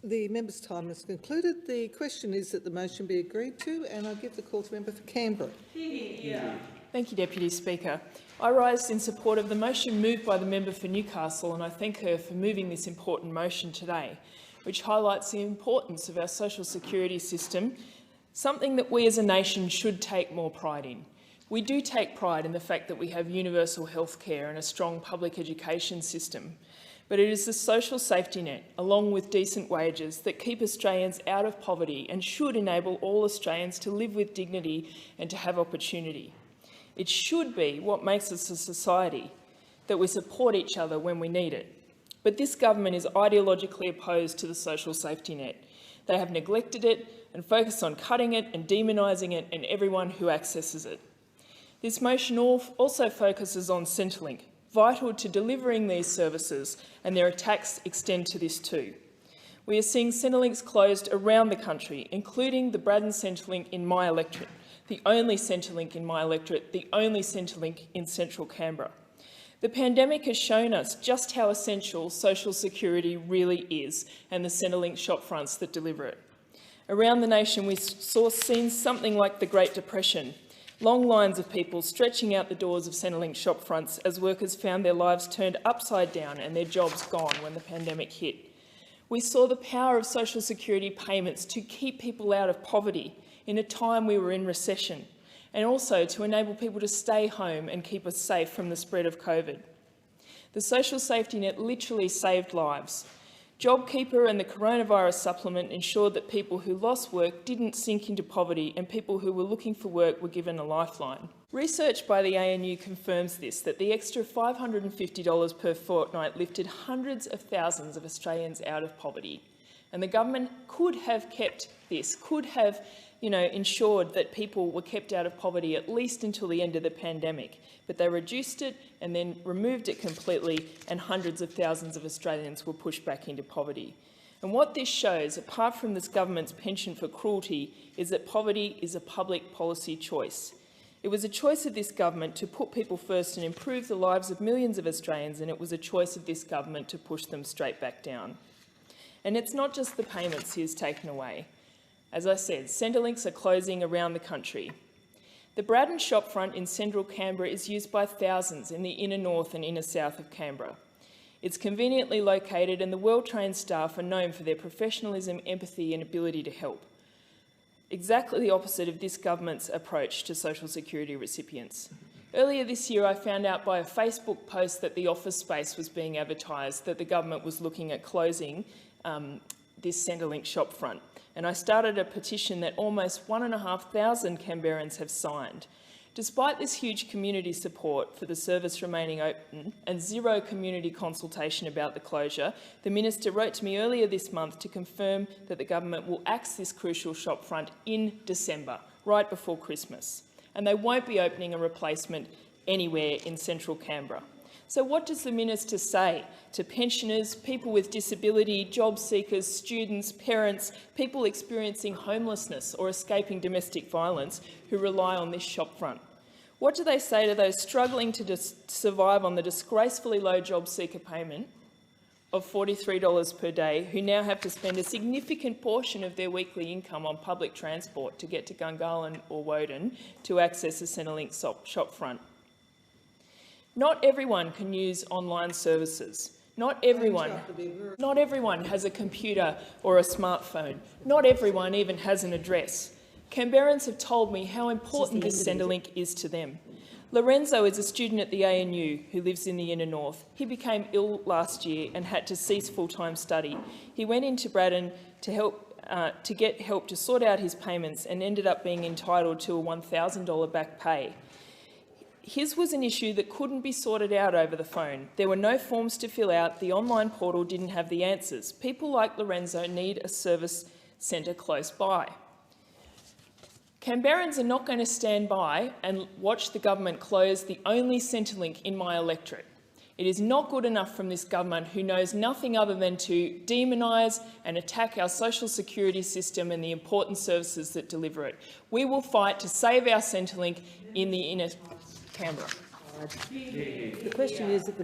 The member's time has concluded. The question is that the motion be agreed to, and I give the call to member for Canberra. Thank you, Deputy Speaker. I rise in support of the motion moved by the member for Newcastle, and I thank her for moving this important motion today, which highlights the importance of our social security system, something that we as a nation should take more pride in. We do take pride in the fact that we have universal health care and a strong public education system, but it is the social safety net, along with decent wages, that keep Australians out of poverty and should enable all Australians to live with dignity and to have opportunity. It should be what makes us a society, that we support each other when we need it. But this government is ideologically opposed to the social safety net. They have neglected it and focused on cutting it and demonising it and everyone who accesses it. This motion also focuses on Centrelink, vital to delivering these services, and their attacks extend to this too. We are seeing Centrelinks closed around the country, including the Braddon Centrelink in my electorate, the only Centrelink in my electorate, the only Centrelink in central Canberra. The pandemic has shown us just how essential social security really is, and the Centrelink shopfronts that deliver it. Around the nation, we saw scenes something like the Great Depression, long lines of people stretching out the doors of Centrelink shopfronts as workers found their lives turned upside down and their jobs gone when the pandemic hit. We saw the power of social security payments to keep people out of poverty in a time we were in recession, and also to enable people to stay home and keep us safe from the spread of COVID. The social safety net literally saved lives. JobKeeper and the coronavirus supplement ensured that people who lost work didn't sink into poverty, and people who were looking for work were given a lifeline. Research by the ANU confirms this, that the extra $550 per fortnight lifted hundreds of thousands of Australians out of poverty. And the government could have kept this, could have ensured that people were kept out of poverty at least until the end of the pandemic. But they reduced it and then removed it completely, and hundreds of thousands of Australians were pushed back into poverty. And what this shows, apart from this government's penchant for cruelty, is that poverty is a public policy choice. It was a choice of this government to put people first and improve the lives of millions of Australians, and it was a choice of this government to push them straight back down. And it's not just the payments he has taken away. As I said, Centrelinks are closing around the country. The Braddon shopfront in central Canberra is used by thousands in the inner north and inner south of Canberra. It's conveniently located, and the well-trained staff are known for their professionalism, empathy and ability to help. Exactly the opposite of this government's approach to social security recipients. Earlier this year, I found out by a Facebook post that the office space was being advertised, that the government was looking at closing this Centrelink shopfront. And I started a petition that almost 1,500 Canberrans have signed. Despite this huge community support for the service remaining open and zero community consultation about the closure, the Minister wrote to me earlier this month to confirm that the government will axe this crucial shopfront in December, right before Christmas. And they won't be opening a replacement anywhere in central Canberra. So what does the Minister say to pensioners, people with disability, job seekers, students, parents, people experiencing homelessness or escaping domestic violence who rely on this shopfront? What do they say to those struggling to survive on the disgracefully low job seeker payment of $43 per day, who now have to spend a significant portion of their weekly income on public transport to get to Gungahlin or Woden to access a Centrelink shopfront? Not everyone can use online services. Not everyone has a computer or a smartphone. Not everyone even has an address. Canberrans have told me how important this Centrelink is to them. Lorenzo is a student at the ANU who lives in the inner north. He became ill last year and had to cease full-time study. He went into Braddon to get help to sort out his payments and ended up being entitled to a $1,000 back pay. His was an issue that couldn't be sorted out over the phone. There were no forms to fill out. The online portal didn't have the answers. People like Lorenzo need a service centre close by. Canberrans are not going to stand by and watch the government close the only Centrelink in my electorate. It is not good enough from this government, who knows nothing other than to demonise and attack our social security system and the important services that deliver it. We will fight to save our Centrelink in the inner Canberra. The question is that the